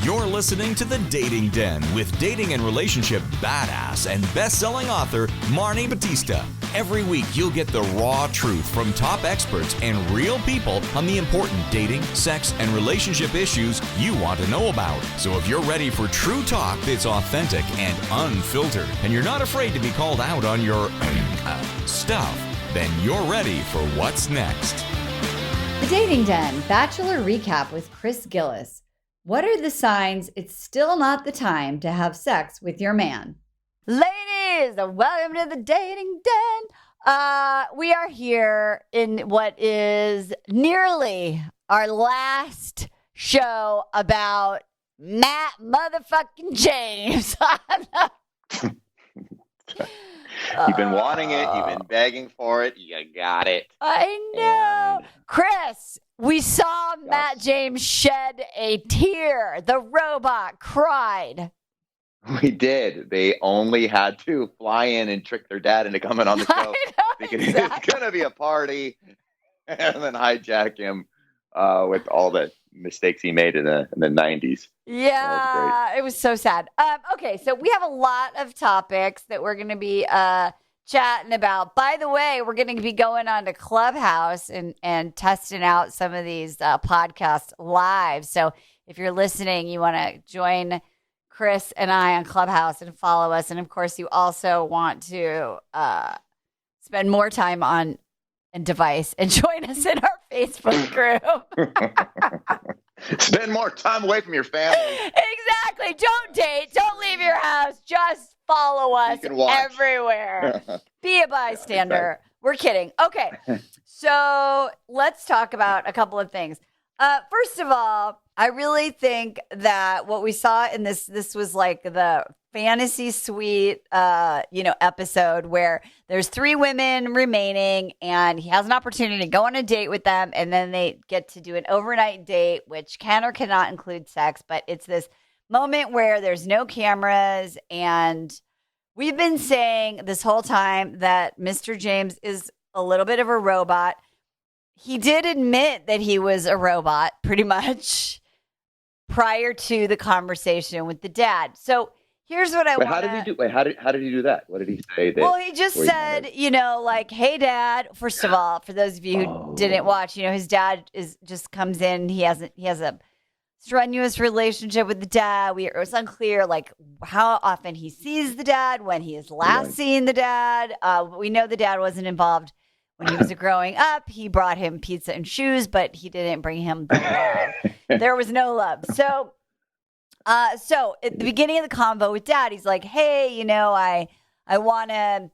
You're listening to The Dating Den with dating and relationship badass and best-selling author Marni Battista. Every week, you'll get the raw truth from top experts and real people on the important dating, sex, and relationship issues you want to know about. So if you're ready for true talk that's authentic and unfiltered, and you're not afraid to be called out on your stuff, then you're ready for what's next. The Dating Den Bachelor Recap with Chris Gillis. What are the signs it's still not the time to have sex with your man? Ladies, welcome to the Dating Den. We are here in what is nearly our last show about Matt motherfucking James. You've been wanting it. You've been begging for it. You got it. I know. Chris, we saw Matt James shed a tear. The robot cried. We did. They only had to fly in and trick their dad into coming on the show. Thinking it's going to be a party, and then hijack him with all the mistakes he made in the 90s. Yeah, it was so sad. Okay, so we have a lot of topics that we're going to be chatting about. By the way, we're going to be going on to Clubhouse and testing out some of these podcasts live. So if you're listening, you want to join Chris and I on Clubhouse and follow us. And of course, you also want to spend more time on a device and join us in our Facebook group. Spend more time away from your family. Exactly. Don't date. Don't leave your house. Just follow us everywhere. Be a bystander. Yeah, exactly. We're kidding. Okay. So let's talk about a couple of things. First of all, I really think that what we saw in this was like the fantasy suite, episode where there's 3 women remaining and he has an opportunity to go on a date with them. And then they get to do an overnight date, which can or cannot include sex. But it's this moment where there's no cameras. And we've been saying this whole time that Mr. James is a little bit of a robot. He did admit that he was a robot pretty much prior to the conversation with the dad. So here's what I want. How did he do? How did he do that? What did he say? Well, he just said, like, "Hey, Dad." First of all, for those of you who didn't watch, his dad just comes in. He has a strenuous relationship with the dad. It was unclear like how often he sees the dad, when he is last seen the dad. We know the dad wasn't involved when he was growing up. He brought him pizza and shoes, but he didn't bring him the love. There was no love. So at the beginning of the convo with Dad, he's like, "Hey, I want to,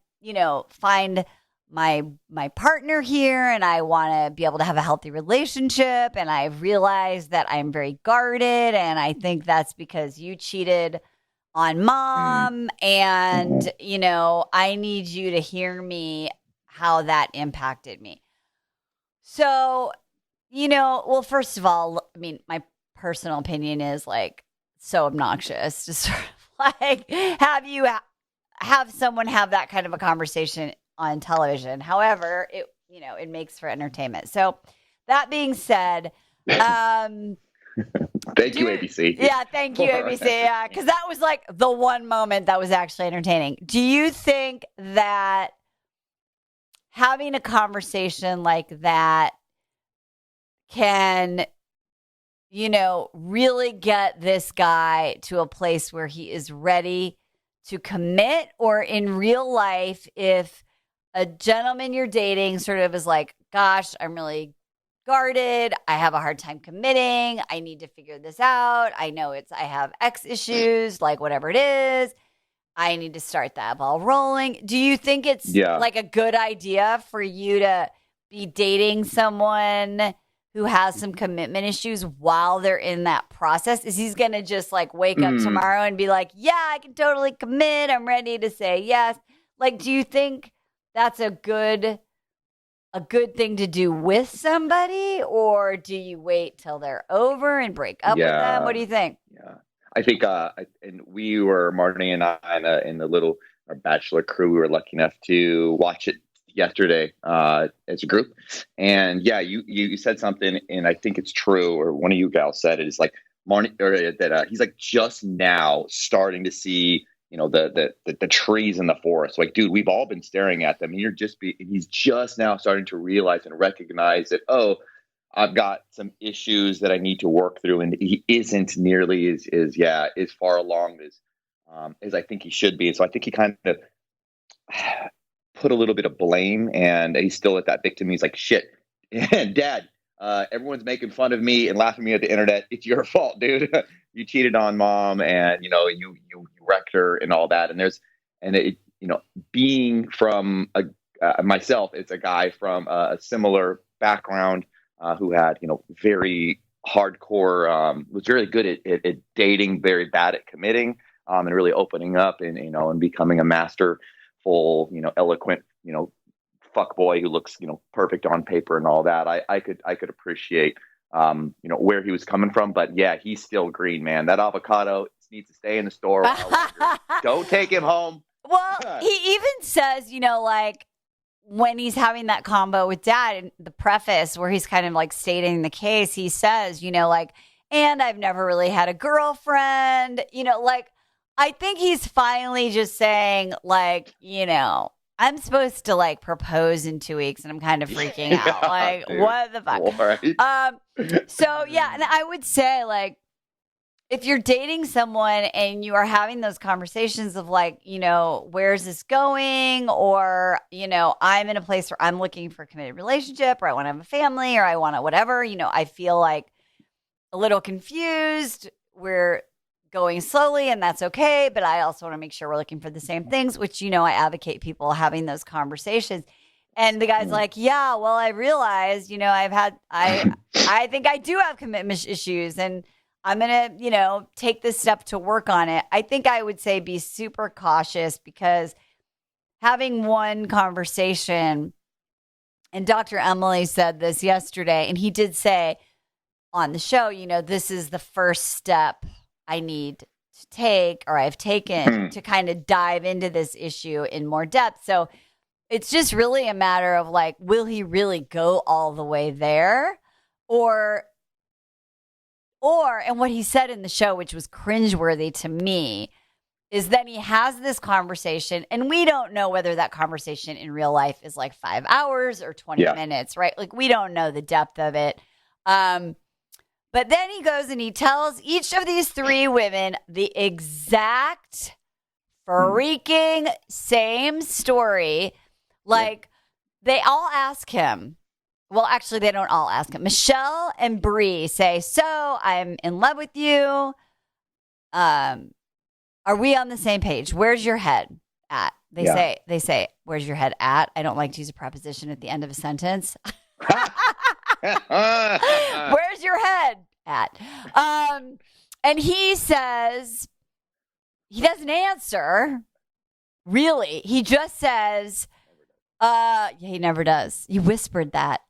find my partner here, and I want to be able to have a healthy relationship. And I've realized that I'm very guarded, and I think that's because you cheated on Mom, and I need you to hear me how that impacted me." So, well, first of all, I mean, my personal opinion is like, so obnoxious to sort of like have someone have that kind of a conversation on television. However, it makes for entertainment. So that being said, thank you, ABC. Yeah, thank you, ABC. Yeah, because that was like the one moment that was actually entertaining. Do you think that having a conversation like that can really get this guy to a place where he is ready to commit? Or in real life, if a gentleman you're dating sort of is like, "Gosh, I'm really guarded. I have a hard time committing. I need to figure this out. I know I have X issues, like whatever it is. I need to start that ball rolling." Do you think it's like a good idea for you to be dating someone who has some commitment issues while they're in that process? Is he's going to just like wake up tomorrow and be like, "Yeah, I can totally commit. I'm ready to say yes." Like, do you think that's a good thing to do with somebody, or do you wait till they're over and break up with them? What do you think? Yeah, I think, and we were, Marni and I, in the our Bachelor crew, we were lucky enough to watch it yesterday as a group. And yeah, you said something, and I think it's true, or one of you gals said it, is like, Marni, or that he's like just now starting to see, the trees in the forest. Like, dude, we've all been staring at them. He's just now starting to realize and recognize that, oh, I've got some issues that I need to work through, and he isn't nearly as far along as I think he should be. And so I think he kind of put a little bit of blame, and he's still at that victim. He's like, shit, Dad, everyone's making fun of me and laughing at me at the internet. It's your fault, dude. You cheated on Mom, and you wrecked her and all that. Being from myself, it's a guy from a similar background who had very hardcore, was very good at dating, very bad at committing, and really opening up and becoming a masterful, eloquent, fuck boy who looks perfect on paper and all that. I could appreciate where he was coming from, but yeah, he's still green, man. That avocado needs to stay in the store. Don't take him home. Well, he even says, like when he's having that combo with Dad in the preface where he's kind of like stating the case, he says, like, and I've never really had a girlfriend, like I think he's finally just saying like, I'm supposed to like propose in 2 weeks and I'm kind of freaking out. Like, dude, what the fuck? Right. So yeah, and I would say like, if you're dating someone and you are having those conversations of like, where's this going? Or, I'm in a place where I'm looking for a committed relationship, or I want to have a family, or I want to whatever, I feel like a little confused. We're going slowly and that's okay. But I also want to make sure we're looking for the same things, which, I advocate people having those conversations. And the guy's like, yeah, well, I realized, I think I do have commitment issues, and I'm going to, take this step to work on it. I think I would say be super cautious, because having one conversation, and Dr. Emily said this yesterday, and he did say on the show, this is the first step I need to take, or I've taken to kind of dive into this issue in more depth. So it's just really a matter of like, will he really go all the way there? And what he said in the show, which was cringeworthy to me, is then he has this conversation, and we don't know whether that conversation in real life is like 5 hours or 20 minutes, right? Like, we don't know the depth of it. But then he goes and he tells each of these three women the exact freaking same story. Like, they all ask him. Well, actually, they don't all ask him. Michelle and Bree say, so I'm in love with you. Are we on the same page? Where's your head at? They say, where's your head at? I don't like to use a preposition at the end of a sentence. Where's your head at? And he says, he doesn't answer. Really. He just says, he never does. You whispered that.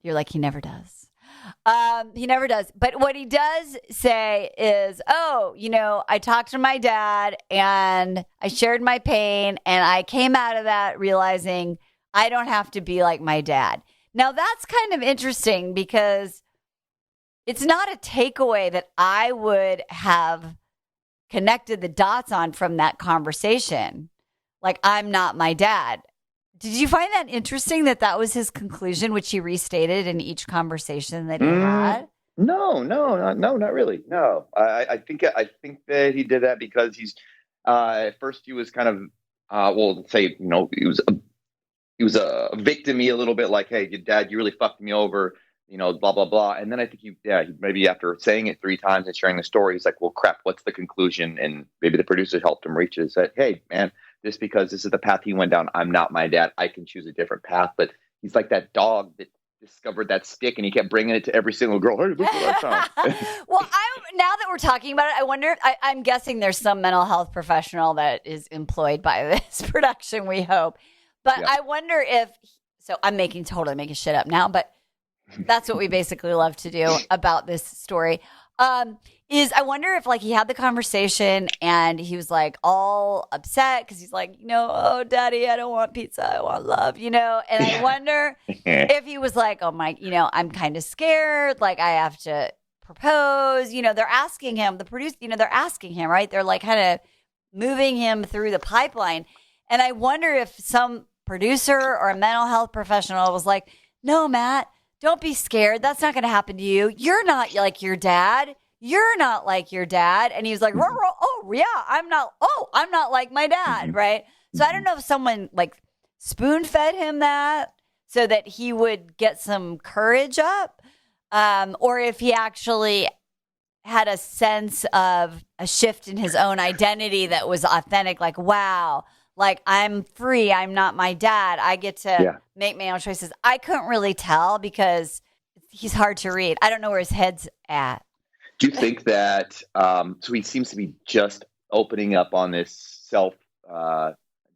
You're like, he never does. He never does. But what he does say is, I talked to my dad and I shared my pain, and I came out of that realizing I don't have to be like my dad. Now, that's kind of interesting, because it's not a takeaway that I would have connected the dots on from that conversation. Like, I'm not my dad. Did you find that interesting that was his conclusion, which he restated in each conversation that he had? No, not really. No, I think that he did that because he's at first he was kind of he was a victim-y a little bit, like, hey, Dad, you really fucked me over, blah blah blah. And then I think he maybe after saying it 3 times and sharing the story, he's like, well, crap, what's the conclusion? And maybe the producer helped him reach it and said, hey, man, just because this is the path he went down, I'm not my dad. I can choose a different path. But he's like that dog that discovered that stick, and he kept bringing it to every single girl. Hey, look what I found. Well, now that we're talking about it, I wonder, I'm guessing there's some mental health professional that is employed by this production, we hope. But I wonder so I'm totally making shit up now, but that's what we basically love to do about this story. Is I wonder if like he had the conversation and he was like all upset because he's like, oh, Daddy, I don't want pizza, I want love, and I wonder if he was like, oh my, I'm kind of scared, like I have to propose? They're asking him, the producer, they're asking him, right? They're like kind of moving him through the pipeline. And I wonder if some producer or a mental health professional was like, no, Matt, don't be scared. That's not going to happen to you. You're not like your dad. You're not like your dad. And he was like, oh, yeah, I'm not like my dad, right? So I don't know if someone like spoon fed him that so that he would get some courage up, or if he actually had a sense of a shift in his own identity that was authentic, like, wow, like I'm free. I'm not my dad. I get to make my own choices. I couldn't really tell because he's hard to read. I don't know where his head's at. Do you think that, so he seems to be just opening up on this self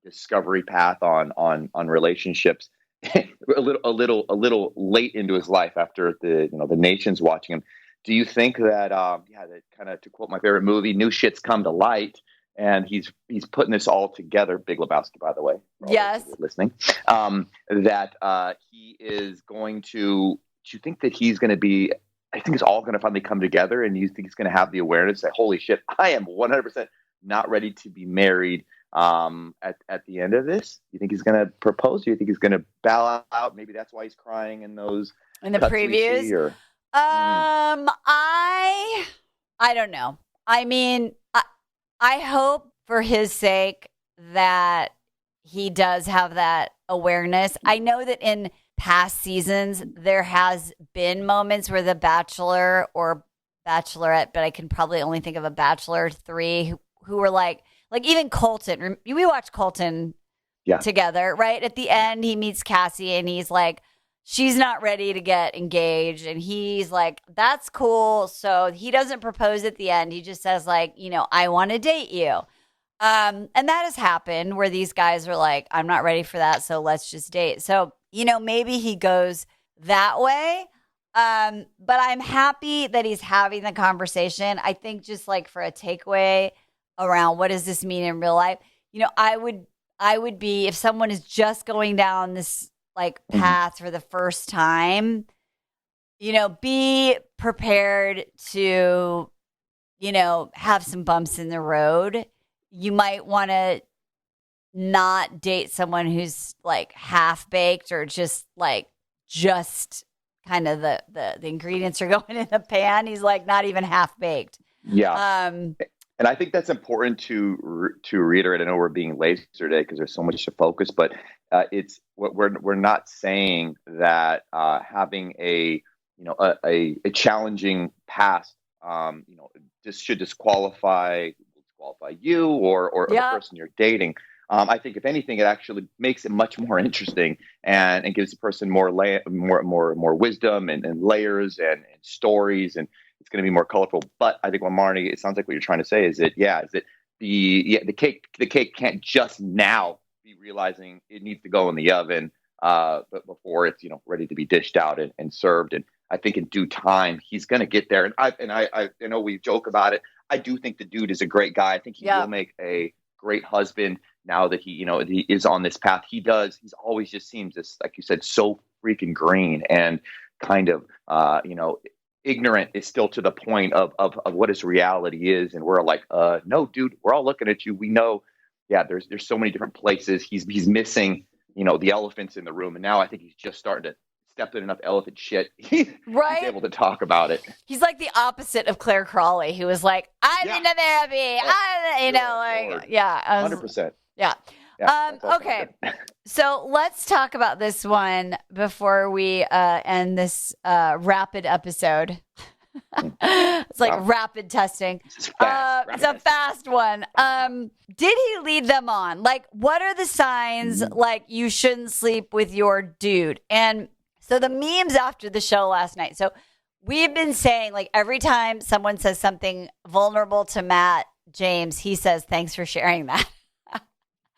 discovery path on relationships a little late into his life after the nation's watching him. Do you think that that kind of, to quote my favorite movie, new shit's come to light, and he's putting this all together? Big Lebowski, by the way. Yes. Listening. That he is going to. Do you think that he's going to be? I think it's all going to finally come together, and you think he's going to have the awareness that, holy shit, I am 100% not ready to be married at the end of this? You think he's going to propose? Do you think he's going to bow out? Maybe that's why he's crying in those in the previews. I don't know. I mean, I hope for his sake that he does have that awareness. I know that in past seasons there has been moments where the Bachelor or Bachelorette, but I can probably only think of a Bachelor 3 who were like even Colton. We watched Colton together, right? At the end, he meets Cassie and he's like, she's not ready to get engaged. And he's like, that's cool. So he doesn't propose at the end. He just says like, I want to date you. And that has happened where these guys are like, I'm not ready for that. So let's just date. So, maybe he goes that way. But I'm happy that he's having the conversation. I think just like for a takeaway around what does this mean in real life, I would be, if someone is just going down this like path for the first time, be prepared to, have some bumps in the road. You might want to not date someone who's like half baked or just kind of the ingredients are going in the pan. He's like not even half baked. Yeah. And I think that's important to reiterate. I know we're being lazy today because there's so much to focus, but it's we're not saying that having a challenging past just should disqualify you or the person you're dating. I think if anything, it actually makes it much more interesting and gives the person more wisdom and layers and stories, and it's going to be more colorful. But I think what Marni, it sounds like what you're trying to say is that the cake can't just now be realizing it needs to go in the oven, but before it's ready to be dished out and served. And I think in due time he's going to get there. And I know we joke about it. I do think the dude is a great guy. I think he will make a great husband now that he is on this path. He's always just seems this, like you said, so freaking green and kind of, ignorant is still to the point of what his reality is. And we're like, no, dude, we're all looking at you. We know, there's so many different places. He's missing, the elephants in the room. And now I think he's just starting to step in enough elephant shit. He's able to talk about it. He's like the opposite of Claire Crawley, who was like, I'm in a therapy. 100%. Yeah. Okay. So let's talk about this one before we end this rapid episode. It's like rapid testing. It's a fast one. Did he lead them on? Like, what are the signs like you shouldn't sleep with your dude? And so the memes after the show last night. So we've been saying like every time someone says something vulnerable to Matt James, he says, thanks for sharing that.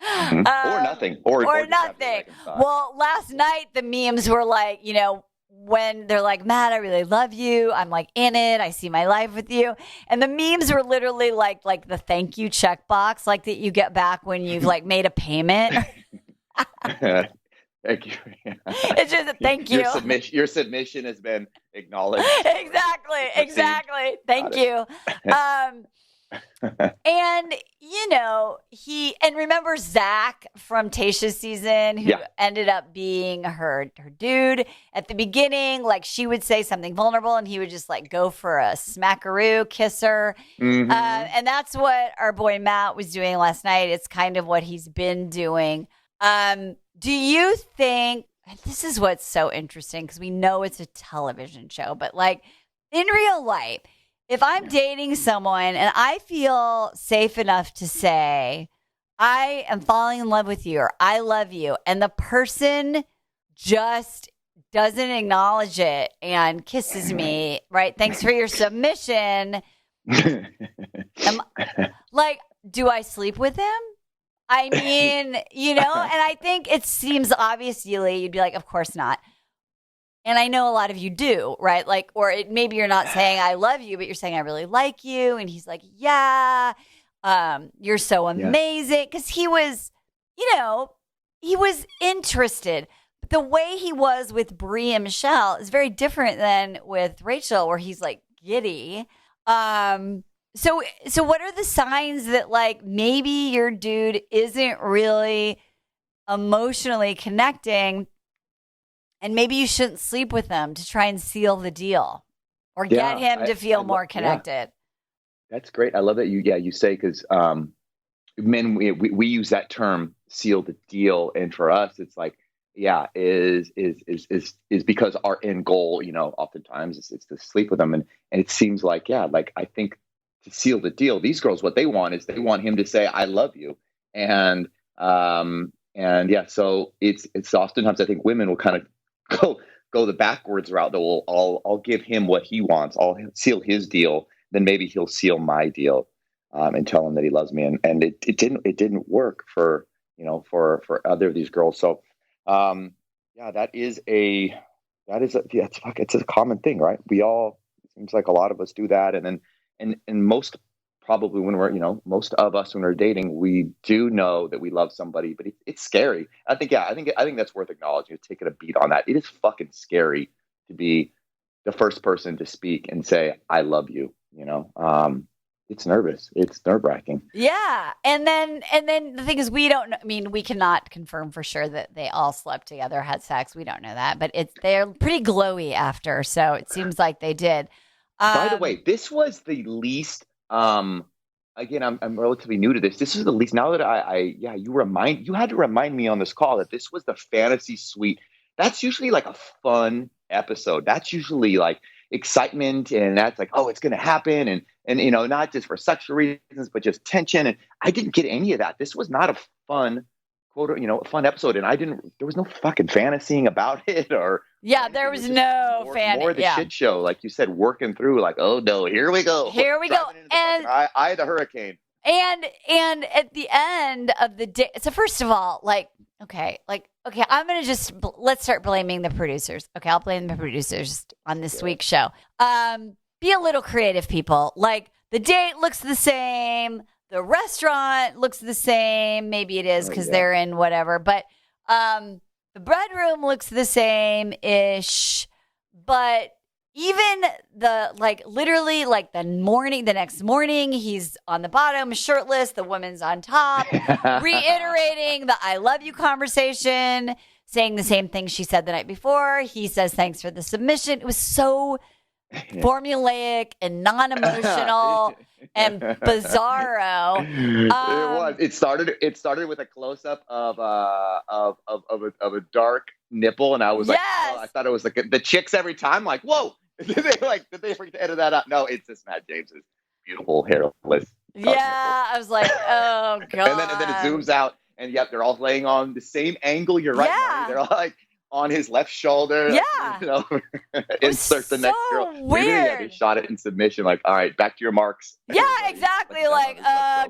Or nothing. Or nothing. Well, last night the memes were like, when they're like, Matt, I really love you. I'm like in it. I see my life with you. And the memes were literally like the thank you checkbox, like that you get back when you've like made a payment. Thank you. It's just a thank you. Your submission has been acknowledged. Exactly. Thank you. And remember Zach from Tayshia's season, who ended up being her dude at the beginning. Like, she would say something vulnerable and he would just like go for a smackaroo, kiss her. Mm-hmm. And that's what our boy Matt was doing last night. It's kind of what he's been doing. Do you think, and this is what's so interesting because we know it's a television show, but like in real life, if I'm dating someone and I feel safe enough to say, I am falling in love with you or I love you, and the person just doesn't acknowledge it and kisses me, right? Thanks for your submission. Do I sleep with him? I mean, and I think it seems obvious, Yuli, you'd be like, of course not. And I know a lot of you do, right? Like, or maybe you're not saying I love you, but you're saying I really like you. And he's like, yeah, you're so amazing. Because he was interested. But the way he was with Brie and Michelle is very different than with Rachel, where he's like giddy. So what are the signs that like maybe your dude isn't really emotionally connecting? And maybe you shouldn't sleep with them to try and seal the deal or get him to feel more connected. Yeah. That's great. I love that you say, because men, we use that term, seal the deal. And for us, it's like, is because our end goal, oftentimes it's to sleep with them. And it seems like, I think to seal the deal, these girls, what they want is they want him to say, I love you. So it's oftentimes, I think women will kind of go the backwards route. That I'll give him what he wants. I'll seal his deal. Then maybe he'll seal my deal, and tell him that he loves me. And it didn't work for other of these girls. So, it's a common thing, right? It seems like a lot of us do that. And then, and most probably when we're, most of us when we're dating, we do know that we love somebody, but it's scary. I think that's worth acknowledging, taking a beat on that. It is fucking scary to be the first person to speak and say, I love you, it's nervous. It's nerve wracking. Yeah. And then the thing is, we don't know. I mean, we cannot confirm for sure that they all slept together, had sex. We don't know that, but they're pretty glowy after. So it seems like they did. By the way, this was the least, again, I'm relatively new to this. This is the least, now that you had to remind me on this call that this was the fantasy suite. That's usually like a fun episode. That's usually like excitement, and that's like, oh, it's going to happen. And not just for sexual reasons, but just tension. And I didn't get any of that. This was not a fun fun episode. And there was no fucking fantasying about it or. Yeah, there was no fantasy. More the shit show, like you said, working through like, oh no, here we go. And I the hurricane. And at the end of the day, so first of all, okay, I'm going to let's start blaming the producers. Okay, I'll blame the producers on this week's show. Be a little creative, people. Like, the date looks the same. The restaurant looks the same. Maybe it is because they're in whatever. But the bedroom looks the same-ish. But even the next morning, he's on the bottom, shirtless. The woman's on top, reiterating the I love you conversation, saying the same thing she said the night before. He says, thanks for the submission. It was so formulaic and non-emotional and bizarro. It was. It started with a close-up of a dark nipple, and I was like, oh, I thought it was like the chicks every time. Like, whoa, did they forget to edit that out? No, it's just Matt James's beautiful hairless. Yeah, I was like, oh god. and then it zooms out, and they're all laying on the same angle. You're right, Marni. They're all like on his left shoulder. Yeah. Insert the next girl. Weird. They shot it in submission. Like, all right, back to your marks. Yeah, exactly. Like,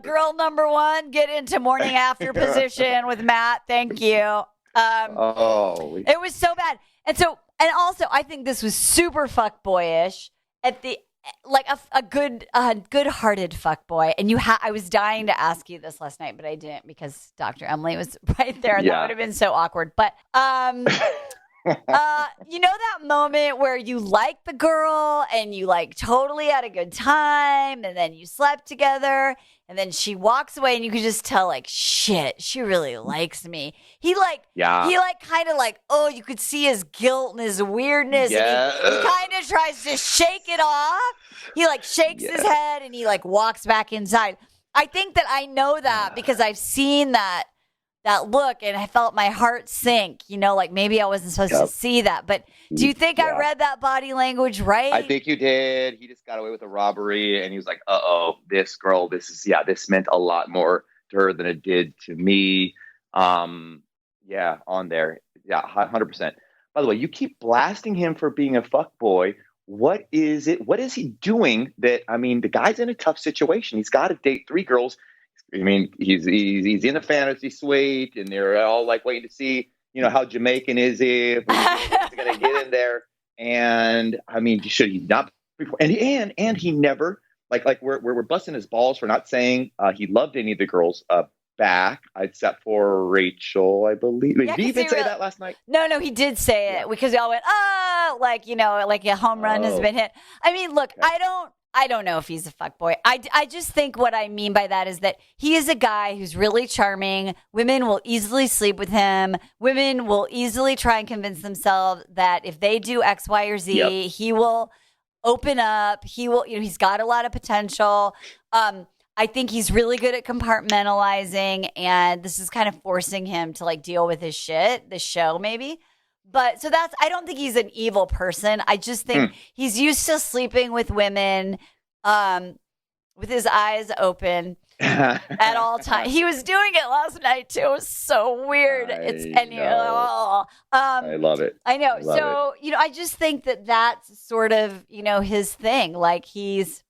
girl number one, get into morning after position with Matt. Thank you. It was so bad. And also, I think this was super fuckboyish. like a good-hearted fuckboy. And I was dying to ask you this last night, but I didn't because Dr. Emily was right there, and that would have been so awkward. But you know that moment where you like the girl and you like totally had a good time, and then you slept together, and then she walks away, and you could just tell, like, shit, she really likes me. He kind of like, oh, you could see his guilt and his weirdness. Yeah. And he kind of tries to shake it off. He like shakes his head and he like walks back inside. I think that I know that because I've seen that look and I felt my heart sink, like maybe I wasn't supposed to see that. But do you think I read that body language right? I think you did. He just got away with a robbery and he was like, this girl, this meant a lot more to her than it did to me. On there. Yeah, 100%. By the way, you keep blasting him for being a fuckboy. What is it? What is he doing that, the guy's in a tough situation. He's got to date 3 girls. He's in a fantasy suite, and they're all like waiting to see, how Jamaican is he? If he's going to get in there. And should he not? And he never like we're busting his balls for not saying he loved any of the girls back, except for Rachel, I believe. Did he even say that last night? No, he did say it because we all went, like a home run has been hit. Look, okay. I don't know if he's a fuckboy. I just think what I mean by that is that he is a guy who's really charming. Women will easily sleep with him. Women will easily try and convince themselves that if they do X, Y, or Z, he will open up. He will, he's got a lot of potential. I think he's really good at compartmentalizing, and this is kind of forcing him to like deal with his shit, the show maybe. But so I don't think he's an evil person. I just think he's used to sleeping with women with his eyes open at all times. He was doing it last night too. It was so weird. I love it. I know. I just think that's sort of, his thing. Like he's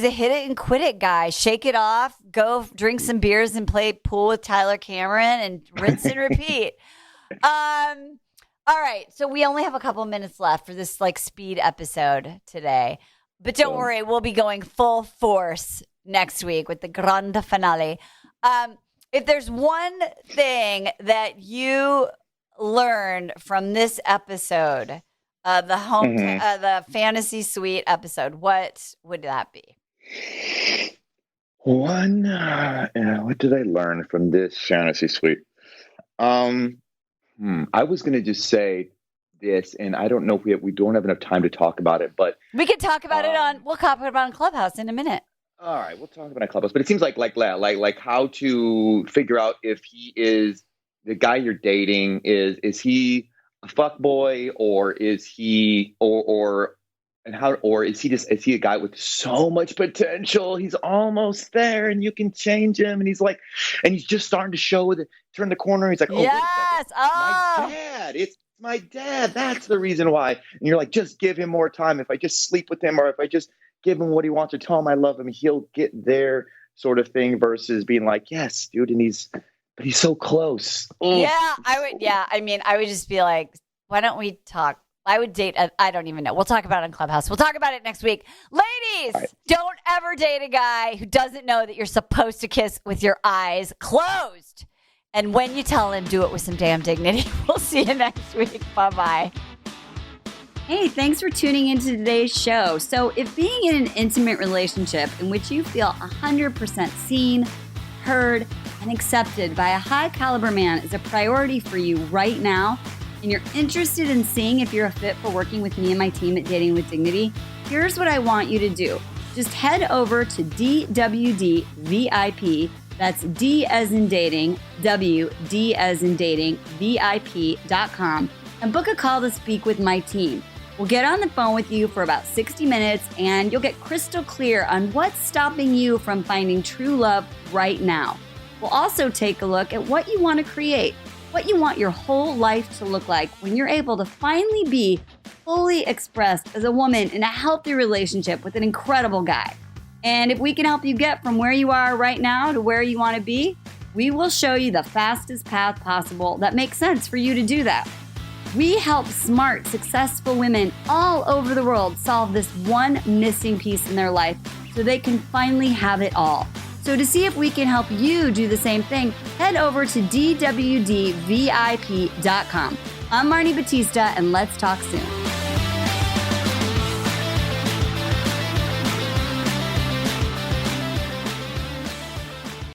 a hit it and quit it guy. Shake it off, go drink some beers and play pool with Tyler Cameron and rinse and repeat. All right. So we only have a couple minutes left for this like speed episode today. But don't worry, we'll be going full force next week with the grande finale. If there's one thing that you learned from this episode, the fantasy suite episode, what would that be? What did I learn from this fantasy suite? I was going to just say this, and I don't know if we don't have enough time to talk about it, but we could talk about we'll talk about it on Clubhouse in a minute. All right, we'll talk about it on Clubhouse, but it seems like how to figure out if he is the guy you're dating is he a fuckboy, or is he or is he a guy with so much potential? He's almost there, and you can change him, and he's just starting to turn the corner. He's like, yes, my dad. It's my dad. That's the reason why. And you're like, just give him more time. If I just sleep with him, or if I just give him what he wants or tell him I love him, he'll get there, sort of thing. Versus being like, yes, dude, but he's so close. Yeah, I would. Yeah, I would just be like, why don't we talk? I would date, I don't even know. We'll talk about it in Clubhouse. We'll talk about it next week. Ladies, Don't ever date a guy who doesn't know that you're supposed to kiss with your eyes closed. And when you tell him, do it with some damn dignity. We'll see you next week. Bye-bye. Hey, thanks for tuning into today's show. So if being in an intimate relationship in which you feel 100% seen, heard, and accepted by a high caliber man is a priority for you right now, and you're interested in seeing if you're a fit for working with me and my team at Dating with Dignity, here's what I want you to do. Just head over to DWD VIP, that's D as in dating, W, D as in dating, VIP.com, and book a call to speak with my team. We'll get on the phone with you for about 60 minutes, and you'll get crystal clear on what's stopping you from finding true love right now. We'll also take a look at what you want to create, what you want your whole life to look like when you're able to finally be fully expressed as a woman in a healthy relationship with an incredible guy. And if we can help you get from where you are right now to where you want to be, we will show you the fastest path possible that makes sense for you to do that. We help smart, successful women all over the world solve this one missing piece in their life so they can finally have it all. So to see if we can help you do the same thing, head over to dwdvip.com. I'm Marni Battista, and let's talk soon.